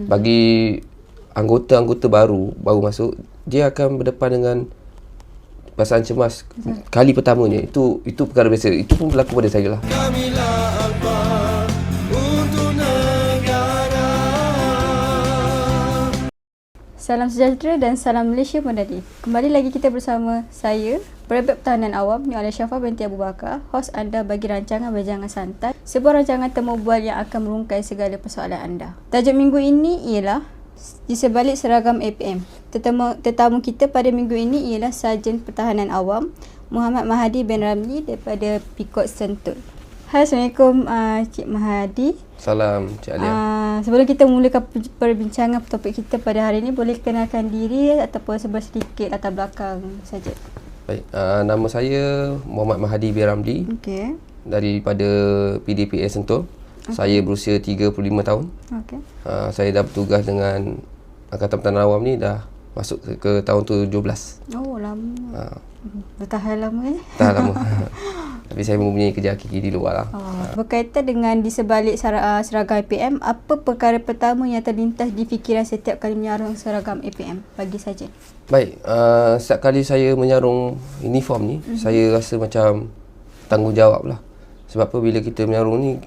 Bagi anggota-anggota baru masuk, dia akan berdepan dengan perasaan cemas kali pertamanya. Itu perkara biasa. Itu pun berlaku pada saya lah. Salam sejahtera dan salam Malaysia Madani. Kembali lagi kita bersama saya, Pejabat Pertahanan Awam, Ni Alia Syafa binti Abu Bakar, hos anda bagi rancangan Berjangan Santai, sebuah rancangan temu bual yang akan merungkai segala persoalan anda. Tajuk minggu ini ialah di sebalik seragam APM. Tetamu kita pada minggu ini ialah Sarjan Pertahanan Awam Muhammad Mahadi bin Ramli daripada Pikot Sentul. Hai, Assalamualaikum Cik Mahadi. Salam Cik Alia. Sebelum kita mulakan perbincangan topik kita pada hari ini, boleh kenalkan diri ataupun sedikit latar belakang saja. Baik, nama saya Muhammad Mahadi bin Ramli. Okey. Daripada PDPA Sentul. Saya berusia 35 tahun. Okey. Saya dah bertugas dengan Angkatan Pertahanan Awam ni dah masuk ke tahun 17. Oh, lama. Bertahan lama Tahan lama. Tapi saya mempunyai kerja hakiki di luar lah. Berkaitan dengan di sebalik seragam APM, apa perkara pertama yang terlintas di fikiran setiap kali menyarung seragam APM bagi saja? Baik, setiap kali saya menyarung uniform ni, saya rasa macam tanggungjawab lah. Sebab apa, bila kita menyarung ni,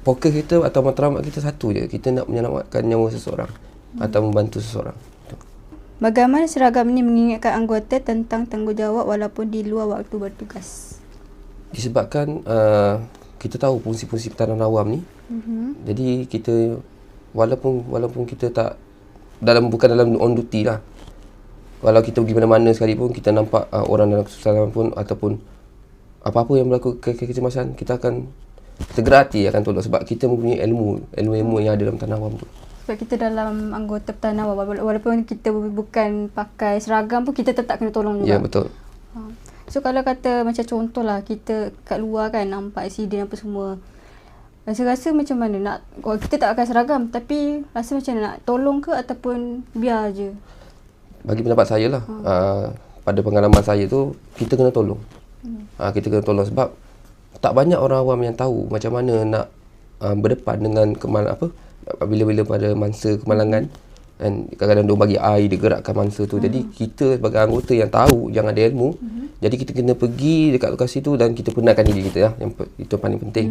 fokus kita atau matlamat kita satu je. Kita nak menyelamatkan nyawa seseorang atau membantu seseorang. Bagaimana seragam ini mengingatkan anggota tentang tanggungjawab walaupun di luar waktu bertugas? Disebabkan kita tahu fungsi-fungsi pertahanan awam ni. Jadi kita walaupun kita tak bukan dalam on duty lah. Walau kita pergi mana-mana sekalipun, kita nampak orang dalam kesusahan pun ataupun apa-apa yang berlaku kecemasan, kita akan segera hati akan tolong sebab kita mempunyai ilmu yang ada dalam pertahanan awam tu. Sebab kita dalam anggota pertahanan awam, walaupun kita bukan pakai seragam pun kita tetap kena tolong juga. Ya, betul. So kalau kata macam contohlah kita kat luar kan nampak aksiden apa semua, rasa macam mana kita tak pakai seragam tapi rasa macam nak tolong ke ataupun biar je? Bagi pendapat saya lah, pada pengalaman saya tu, kita kena tolong. Kita kena tolong sebab tak banyak orang awam yang tahu macam mana nak berdepan dengan bila pada mangsa kemalangan. Dan kadang-kadang dia bagi air, dia gerakkan mangsa tu. Jadi kita sebagai anggota yang tahu, yang ada ilmu, jadi kita kena pergi dekat lokasi tu dan kita penatkan diri kita lah. Itu paling penting.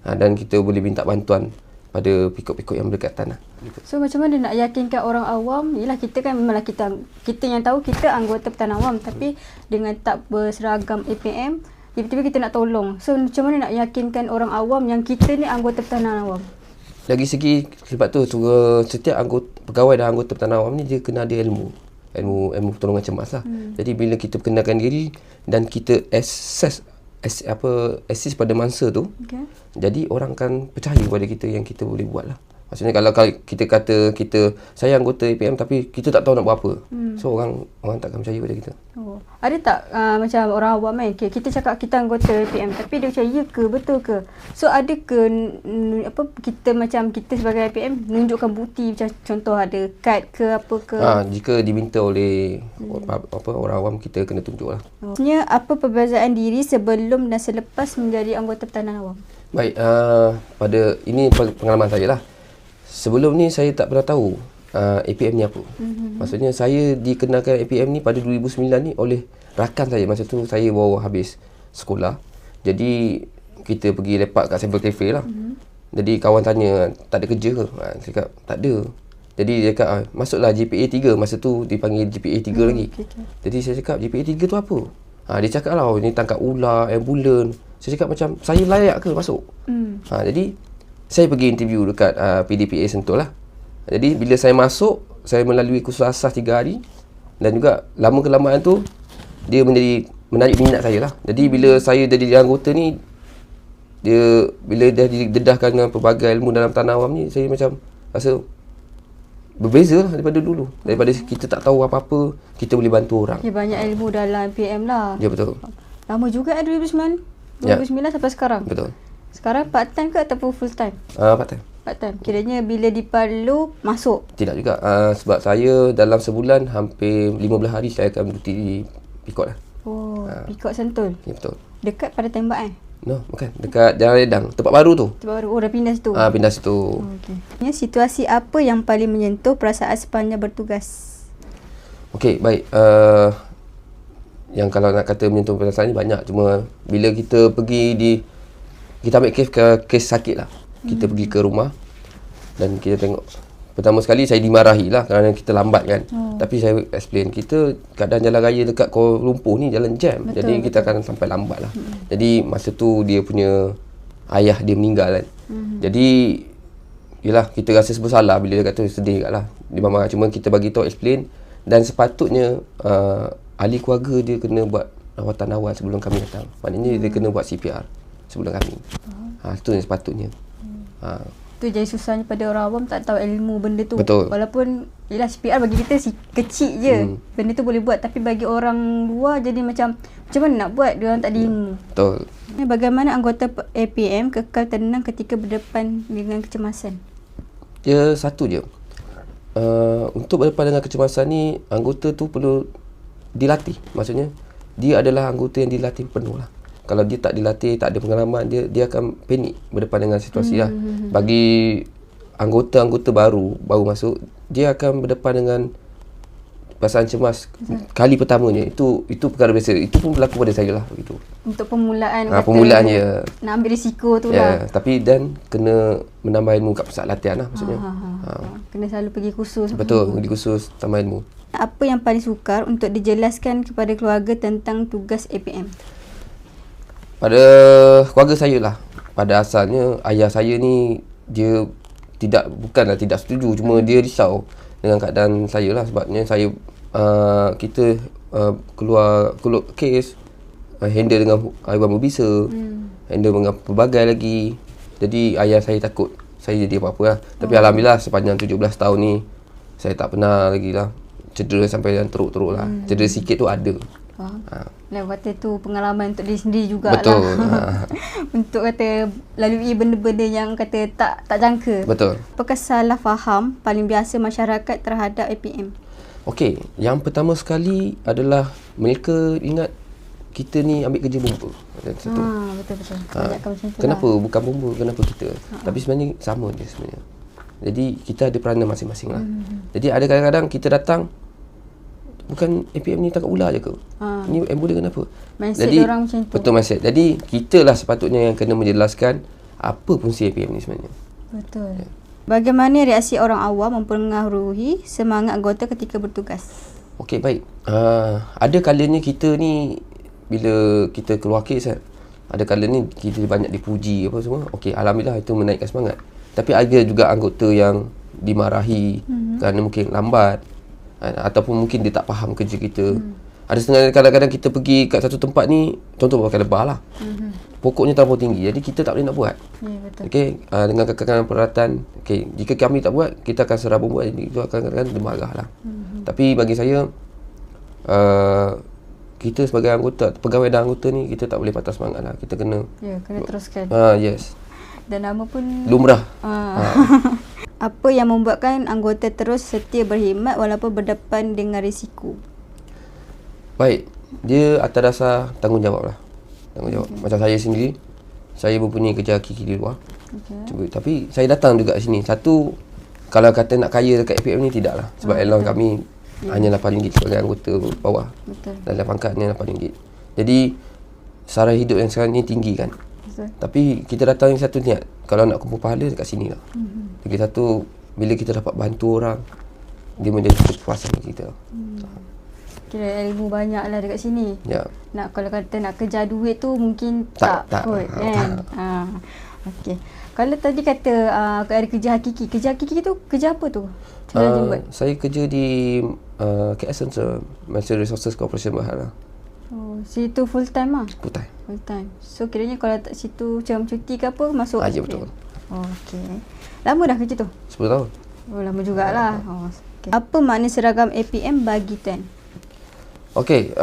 Dan kita boleh minta bantuan pada pikot-pikot yang berdekatan lah. So macam mana nak yakinkan orang awam? Yelah, kita kan memanglah kita yang tahu kita anggota pertahanan awam, tapi dengan tak berseragam APM, tiba-tiba kita nak tolong. So macam mana nak yakinkan orang awam yang kita ni anggota pertahanan awam? Dari segi sebab tu setiap pegawai dan anggota pertahanan awam ni dia kena ada ilmu pertolongan cemas lah. Jadi bila kita perkenalkan diri dan kita assist pada mangsa tu, jadi orang akan percaya pada kita yang kita boleh buat lah. Maksudnya kalau kita kata saya anggota APM tapi kita tak tahu nak buat apa, so orang takkan percaya pada kita. Ada tak macam orang awam kita cakap kita anggota APM tapi dia macam ya ke, betul ke? So ada ke kita sebagai APM menunjukkan bukti, macam contoh ada kad ke apa ke? Jika diminta oleh orang awam, kita kena tunjuk lah. Maksudnya apa perbezaan diri sebelum dan selepas menjadi anggota pertahanan awam? Baik, pada ini pengalaman saya lah. Sebelum ni saya tak pernah tahu APM ni apa. Maksudnya saya dikenalkan APM ni pada 2009 ni oleh rakan saya. Masa tu saya baru habis sekolah. Jadi kita pergi lepak kat Cyber Cafe lah. Jadi kawan tanya, tak ada kerja ke? Saya cakap tak ada. Jadi dia cakap masuklah GPA 3. Masa tu dipanggil GPA 3 lagi. Jadi saya cakap GPA 3 tu apa? Dia cakap lah, ni tangkap ular, ambulan. Saya cakap macam saya layak ke masuk? Jadi saya pergi interview dekat PDPA Sentul lah. Jadi bila saya masuk, saya melalui kursus asas 3 hari. Dan juga lama kelamaan tu, dia menarik minat saya lah. Jadi bila saya jadi anggota ni, bila dia didedahkan dengan pelbagai ilmu dalam pertahanan awam ni, saya macam rasa berbeza lah daripada dulu. Daripada kita tak tahu apa-apa, kita boleh bantu orang. Banyak ilmu dalam PM lah. Ya, betul. Lama juga 2009 sampai sekarang. Betul. Sekarang part time ke ataupun full time? Part time. Part time. Kiranya bila diperlu masuk? Tidak juga. Sebab saya dalam sebulan hampir 15 hari saya akan berduty di Pikot lah. Pikot Sentul. Ya, betul. Dekat pada tembak No, bukan. Dekat Jalan Redang. Tempat baru tu. Baru dah pindah situ. Pindah situ. Okey. Situasi apa yang paling menyentuh perasaan sepanjang bertugas? Okey, baik. Yang kalau nak kata menyentuh perasaan ni banyak. Cuma bila kita pergi kita ambil kes sakit lah. Kita pergi ke rumah dan kita tengok. Pertama sekali saya dimarahi lah kerana kita lambat kan. Tapi saya explain, kita keadaan jalan raya dekat Kuala Lumpur ni jalan jam. Betul, jadi kita akan sampai lambat lah. Jadi masa tu dia punya ayah dia meninggal kan. Jadi yelah, kita rasa bersalah bila dia kata sedih kat lah. Dia marah. Cuma kita bagi tahu, explain, dan sepatutnya ahli keluarga dia kena buat rawatan awal sebelum kami datang. Maknanya dia kena buat CPR sebelum kami. Itu yang sepatutnya. Tu jadi susahnya pada orang awam tak tahu ilmu benda tu. Betul. Walaupun yelah CPR bagi kita kecil je. Benda tu boleh buat, tapi bagi orang luar jadi macam mana nak buat, dia orang tak ada ilmu. Betul. Bagaimana anggota APM kekal tenang ketika berdepan dengan kecemasan? Dia satu je. Untuk berdepan dengan kecemasan ni, anggota tu perlu dilatih. Maksudnya dia adalah anggota yang dilatih penuh lah. Kalau dia tak dilatih, tak ada pengalaman, dia akan panik berdepan dengan situasi lah. Bagi anggota-anggota baru masuk, dia akan berdepan dengan perasaan cemas kali pertamanya. Itu perkara biasa. Itu pun berlaku pada saya lah begitu. Untuk permulaan permulaan je. Nak ambil risiko tu lah. Tapi dan kena menambah ilmu kat pusat latihan lah maksudnya. Kena selalu pergi kursus. Betul, pergi kursus tambah ilmu. Apa yang paling sukar untuk dijelaskan kepada keluarga tentang tugas APM? Pada keluarga saya lah. Pada asalnya ayah saya ni dia bukanlah tidak setuju, cuma dia risau dengan keadaan saya lah. Sebabnya saya kita keluar kes, handle dengan haiwan berbisa, handle dengan pelbagai lagi. Jadi ayah saya takut saya jadi apa-apa lah. Tapi alhamdulillah sepanjang 17 tahun ni saya tak pernah lagi lah cedera sampai yang teruk-teruk lah. Cedera sikit tu ada. Kata tu pengalaman untuk diri sendiri jugalah. Betul. Untuk kata lalui benda-benda yang kata tak jangka. Betul. Apakah salah faham paling biasa masyarakat terhadap APM? Okey, yang pertama sekali adalah mereka ingat kita ni ambil kerja bomba. Betul-betul. Kenapa bukan bomba, kenapa kita? Tapi sebenarnya sama je sebenarnya. Jadi kita ada peranan masing-masing lah. Jadi ada kadang-kadang kita datang, bukan APM ni tangkap ular je ke? Ni ambulans kenapa? Mindset jadi, orang macam tu. Betul, mindset. Jadi kita lah sepatutnya yang kena menjelaskan apa fungsi APM ni sebenarnya. Betul. Bagaimana reaksi orang awam mempengaruhi semangat anggota ketika bertugas? Okey, baik. Ada kalanya kita ni bila kita keluar kes kan, ada kalanya kita banyak dipuji apa semua. Okey, alhamdulillah itu menaikkan semangat. Tapi ada juga anggota yang dimarahi kerana mungkin lambat, ataupun mungkin dia tak faham kerja kita. Ada setengah kadang-kadang kita pergi kat satu tempat ni, contoh pakai lebah lah. Pokoknya terlalu tinggi, jadi kita tak boleh nak buat. Betul. Okey, dengan kekangan peralatan, okey, jika kami tak buat, kita akan serah buat, jadi itu akan kadang-kadang dia marah lah. Tapi bagi saya, kita sebagai anggota, pegawai dan anggota ni, kita tak boleh patah semangat lah. Kita kena kena teruskan. Yes. Dan nama pun lumrah. Apa yang membuatkan anggota terus setia berkhidmat walaupun berdepan dengan risiko? Baik, dia atas dasar tanggungjawab lah. Tanggungjawab. Macam saya sendiri, saya mempunyai kerja hakiki di luar. Tapi saya datang juga sini. Satu, kalau kata nak kaya dekat APM ni, tidak lah. Sebab allowance kami hanya RM8 sebagai anggota bawah. Betul. Dan pangkatnya RM8. Jadi, sara hidup yang sekarang ni tinggi kan. Betul. Tapi kita datang satu niat. Kalau nak kumpul pahala dekat sini lah. Lagi satu, bila kita dapat bantu orang, dia menjadi kepuasan kita. Kira ilmu banyak lah dekat sini. Ya. Kalau kata nak kejar duit tu mungkin tak kot kan. Okey. Kalau tadi kata ada kerja hakiki. Kerja hakiki tu kerja apa tu? Saya kerja di KL Central Natural Resources Corporation Bahar lah. Situ full time lah? Full time. Full time. So kiranya kalau tak situ macam cuti ke apa masuk? Ya, betul. Okey. Lama dah kerja tu? 10 tahun. Lama jugalah. Okay. Apa makna seragam APM bagi Tuan? Okey,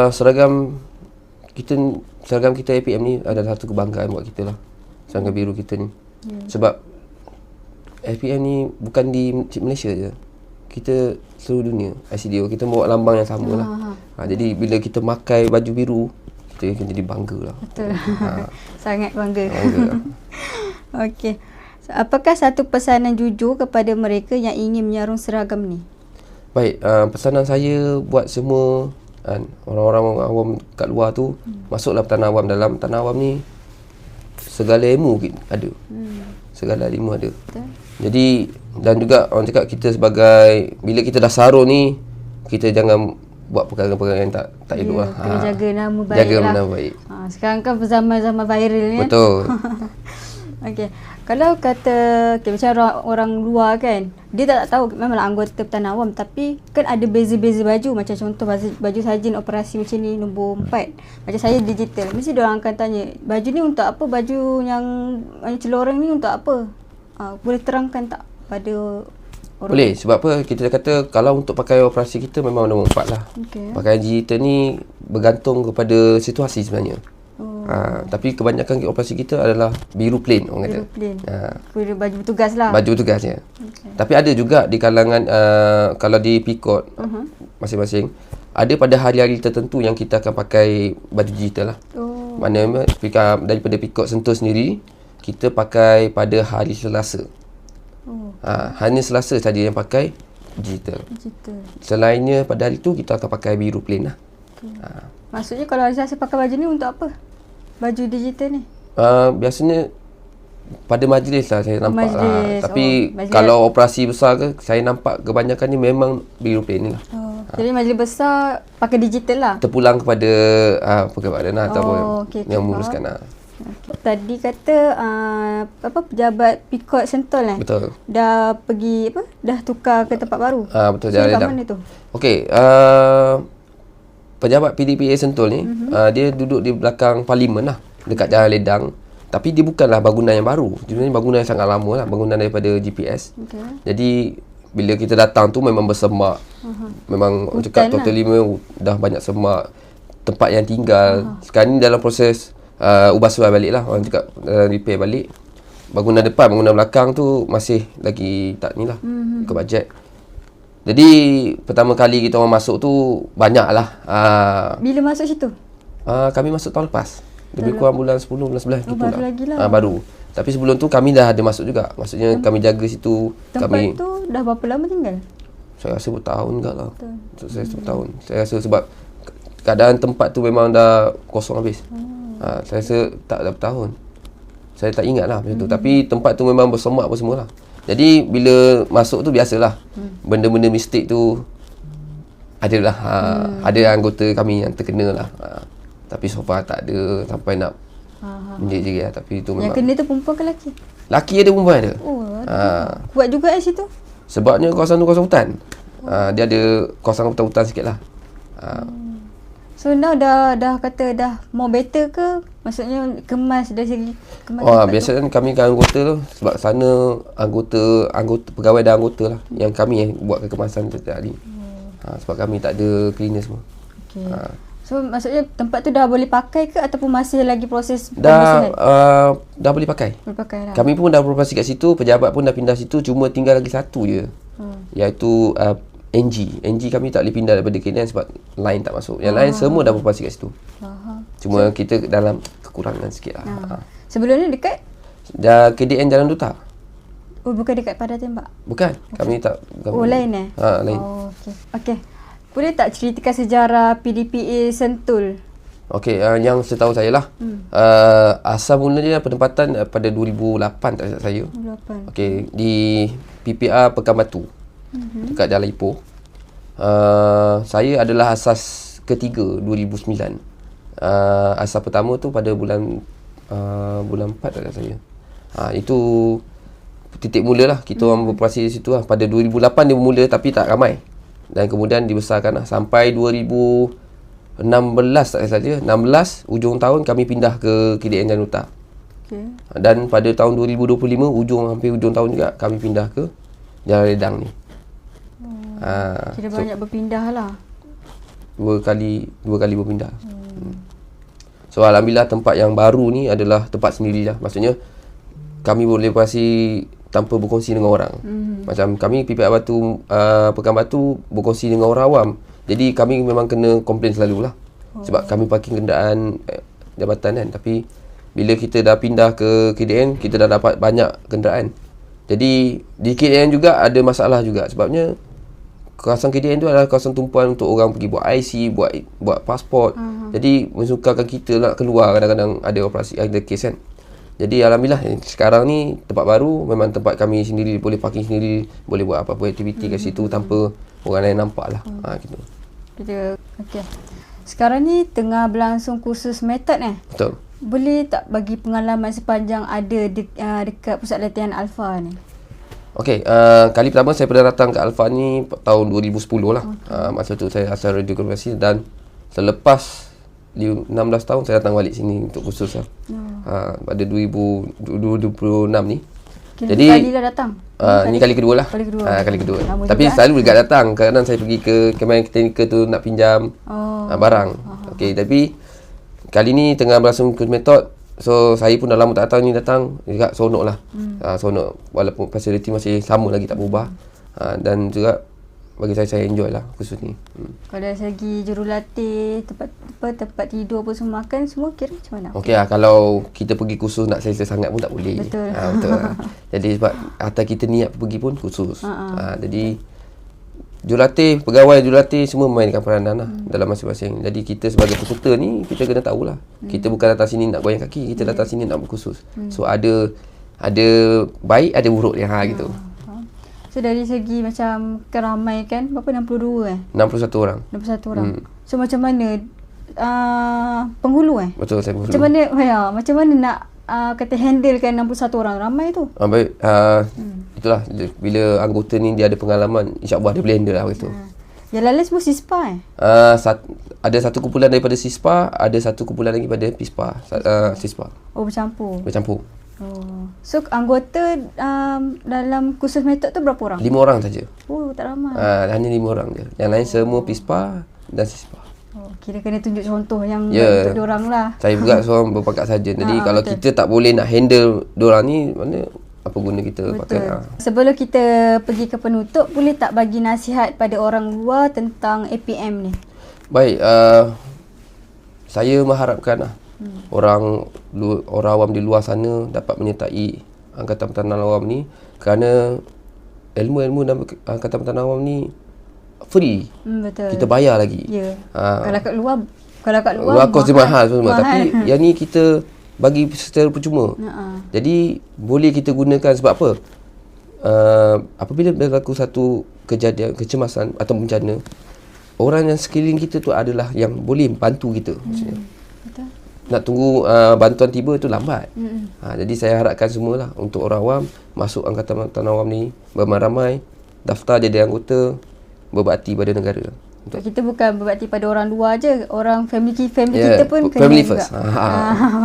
seragam kita APM ni adalah satu kebanggaan buat kita lah. Seragam biru kita ni. Sebab APM ni bukan di Malaysia je. Kita seluruh dunia, ICDO, kita bawa lambang yang sama lah. Jadi bila kita pakai baju biru, kita akan jadi bangga lah. Betul. Sangat bangga. Bangga lah. Okey. So, apakah satu pesanan jujur kepada mereka yang ingin menyarung seragam ni? Baik, pesanan saya buat semua kan, orang-orang awam kat luar tu, masuklah tanah awam. Dalam tanah awam ni segala ilmu ada. Segala ilmu ada. Betul. Jadi, dan juga orang cakap kita sebagai, bila kita dah sarung ni, kita jangan buat perkara-perkara yang tak elok lah. Kena jaga nama baik Jaga lah. nama baik. Sekarang kan zaman-zaman viral ni kan. Betul. Okey. Kalau kata macam orang luar kan, dia tak tahu memanglah anggota Pertahanan Awam, tapi kan ada beza-beza baju. Macam contoh baju sarjan operasi macam ni nombor 4. Macam saya digital, mesti diorang akan tanya, baju ni untuk apa? Baju yang celoreng ni untuk apa? Boleh terangkan tak pada orang? Boleh, sebab apa kita kata kalau untuk pakai operasi kita memang nombor 4 lah. Okay. Pakaian digital ni bergantung kepada situasi sebenarnya. Tapi kebanyakan operasi kita adalah biru plain orang kata. Biru plain. Baju bertugas lah. Baju tugasnya. Okay. Tapi ada juga di kalangan kalau di Pikot masing-masing ada pada hari-hari tertentu yang kita akan pakai baju digital lah. Maknanya daripada Pikot Sentul sendiri kita pakai pada hari Selasa. Hanya Selasa saja yang pakai digital. Selainnya pada hari tu kita akan pakai biru plain lah. Maksudnya kalau saya pakai baju ni untuk apa? Baju digital ni? Biasanya pada majlis lah saya nampak majlis. lah. Tapi Majlis. kalau operasi besar ke, saya nampak kebanyakan ni memang biru plain ni lah. Jadi majlis besar pakai digital lah? Terpulang kepada pegawai lah ataupun yang menguruskan lah. Tadi kata pejabat Pikot Sentul Betul. dah pergi dah tukar ke tempat baru. Betul. So, kat mana tu? Okey, pejabat PDPA Sentul ni dia duduk di belakang parlimen lah, dekat Jalan Ledang. Tapi dia bukanlah bangunan yang baru. Sebenarnya bangunan yang sangat lama lah, bangunan daripada GPS. Jadi bila kita datang tu memang bersemak. Memang orang cakap totally dah banyak semak. Tempat yang tinggal. Sekarang ni dalam proses ubah suai balik lah, orang cakap repair balik. Bangunan depan, bangunan belakang tu masih lagi tak ni lah, ke bajet. Jadi pertama kali kita orang masuk tu banyak lah. Bila masuk situ? Kami masuk tahun lepas. Lebih kurang bulan 10, bulan 11 gitu baru lah. lagi lah. Baru. Tapi sebelum tu kami dah ada masuk juga. Maksudnya kami jaga situ. Tempat tu dah berapa lama tinggal? Saya rasa bertahun enggak lah. Saya rasa bertahun. Saya rasa sebab keadaan tempat tu memang dah kosong habis. Saya rasa tak dah bertahun. Saya tak ingat lah macam tu. Tapi tempat tu memang bersemak apa semua lah. Jadi bila masuk tu biasalah. Benda-benda mistik tu adalah ada anggota kami yang terkena lah. Tapi so far tak ada sampai nak menjerit-jerit lah. Tapi tu memang. Yang kena tu perempuan ke lelaki? Laki ada, perempuan ada. Kuat juga situ? Sebabnya kawasan tu kawasan hutan. Dia ada kawasan hutan-hutan sikit lah. So now dah kata dah more better ke? Maksudnya kemas dari segi kemas. Biasanya kami kan anggota tu, sebab sana anggota pegawai dan anggota lah yang kami buat kekemasan setiap hari. Sebab kami tak ada cleaner semua. So maksudnya tempat tu dah boleh pakai ke ataupun masih lagi proses pembersihan? Dah boleh pakai. Boleh pakai lah. Kami pun dah beroperasi kat situ, pejabat pun dah pindah situ, cuma tinggal lagi satu je. Iaitu NG. NG kami tak boleh pindah daripada KDN sebab line tak masuk. Yang lain semua dah beroperasi kat situ. Cuma kita dalam kekurangan sikit lah. Sebelum ni dekat? Dah KDN Jalan Duta. Bukan dekat Padah Tembak? Bukan. Kami tak. Lain lain. Okey. Boleh tak ceritakan sejarah PDPA Sentul? Okey, yang setahu saya lah. Asal mulanya penempatan pada 2008 tak silap saya. 2008. Okey, di PPR Pekan Batu. Dekat Jalan Ipoh. Saya adalah asas ketiga 2009. Asas pertama tu pada bulan 4 tak silap saya. Itu titik mula lah. Kita orang beroperasi di situ lah. Pada 2008 dia bermula tapi tak ramai. Dan kemudian dibesarkan lah. Sampai 2016 tak saja. 16 ujung tahun kami pindah ke KDN Jalan Duta. Dan pada tahun 2025 hampir ujung tahun juga kami pindah ke Jalan Ledang ni. Kira banyak berpindah lah. Dua kali berpindah. So alhamdulillah tempat yang baru ni adalah tempat sendiri lah. Maksudnya kami boleh operasi tanpa berkongsi dengan orang. Macam kami PPR Batu Pekan Batu berkongsi dengan orang awam. Jadi kami memang kena komplain selalu lah. Sebab kami parking kenderaan jabatan kan. Tapi bila kita dah pindah ke KDN, kita dah dapat banyak kenderaan. Jadi di KDN juga ada masalah juga. Sebabnya kawasan KDN tu adalah kawasan tumpuan untuk orang pergi buat IC, buat pasport. Jadi mensukarkan kita nak keluar, kadang-kadang ada operasi, ada kes kan. Jadi alhamdulillah sekarang ni tempat baru, memang tempat kami sendiri, boleh parking sendiri, boleh buat apa-apa aktiviti kat situ tanpa orang lain nampak lah. Gitu. Okey. Sekarang ni tengah berlangsung kursus metod Betul. Boleh tak bagi pengalaman sepanjang ada dekat pusat latihan Alpha ni? Okey, kali pertama saya pernah datang ke Alpha ni tahun 2010 lah. Masa tu saya asal radiografi dan selepas 16 tahun saya datang balik sini untuk kursus lah. Pada 2026 ni. Jadi kali dah datang? Ni kali kedua lah. Kali kedua. Tapi selalu juga datang. Kadang-kadang saya pergi ke Kementerian Teknikal tu nak pinjam barang. Okey, tapi kali ni tengah berlangsung kursus metod. So saya pun dah lama tak datang juga, seronok lah. Seronok walaupun fasiliti masih sama lagi, tak berubah. Dan juga bagi saya enjoy lah kursus ni. Kalau dari segi jurulatih, tempat tidur apa semua, makan semua kira macam mana? Okey lah, kalau kita pergi kursus nak selesa sangat pun tak boleh. Betul. Betul lah. Jadi sebab atas kita niat pergi pun kursus. Jadi jurulatih, pegawai jurulatih semua memainkan peranan lah dalam masing-masing. Jadi kita sebagai peserta ni, kita kena tahulah. Kita bukan datang sini nak goyang kaki, kita datang sini nak berkursus. So ada baik, ada buruk dia gitu. So dari segi macam keramai kan, berapa 62 61 orang. 61 orang. So macam mana penghulu Betul, saya penghulu. Macam mana nak kata handlekan 61 orang ramai tu? Baik, itulah bila anggota ni dia ada pengalaman, insya-Allah dia boleh handle lah gitu. Yang lain semua SISPA ada satu kumpulan daripada SISPA, ada satu kumpulan lagi pada PISPA, SISPA. Oh, bercampur. Oh. So anggota dalam kursus metod tu berapa orang? 5 orang saja. Oh, tak ramai. Hanya 5 orang je. Yang lain semua PISPA dan SISPA. Oh, kira kena tunjuk contoh yang untuk diorang lah. Saya juga seorang berpakat saja. Jadi kalau betul. Kita tak boleh nak handle diorang ni, mana apa guna kita pakai. Sebelum kita pergi ke penutup, boleh tak bagi nasihat pada orang luar tentang APM ni? Baik, saya mengharapkan orang awam di luar sana dapat menyertai Angkatan Pertahanan Awam ni, kerana ilmu-ilmu dalam Angkatan Pertahanan Awam ni free. Betul. Kita bayar lagi. Ya. Kalau kat luar kos dia mahal semua. Tapi yang ni kita bagi secara percuma. Jadi boleh kita gunakan sebab apa? Apabila berlaku satu kejadian kecemasan atau bencana, orang yang sekeliling kita tu adalah yang boleh bantu kita. Maksudnya. Betul. Nak tunggu bantuan tiba tu lambat. Jadi saya harapkan semualah untuk orang awam masuk Angkatan Pertahanan Awam ni beramai-ramai, daftar jadi anggota, berbakti pada negara. Kita bukan berbakti pada orang luar je, orang family kita pun kena family juga. First.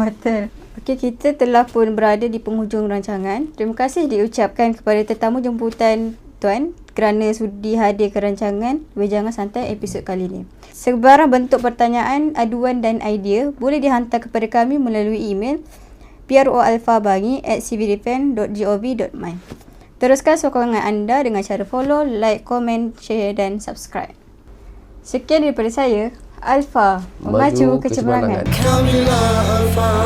Betul. Okey, kita telah pun berada di penghujung rancangan. Terima kasih diucapkan kepada tetamu jemputan Tuan kerana sudi hadir ke rancangan Wejangan Santai episod kali ini. Sebarang bentuk pertanyaan, aduan dan idea boleh dihantar kepada kami melalui email proalphabangi@civildefence.gov.my. Teruskan sokongan anda dengan cara follow, like, komen, share dan subscribe. Sekian daripada saya, Alpha, memacu kecemerlangan. Kamilah Alpha.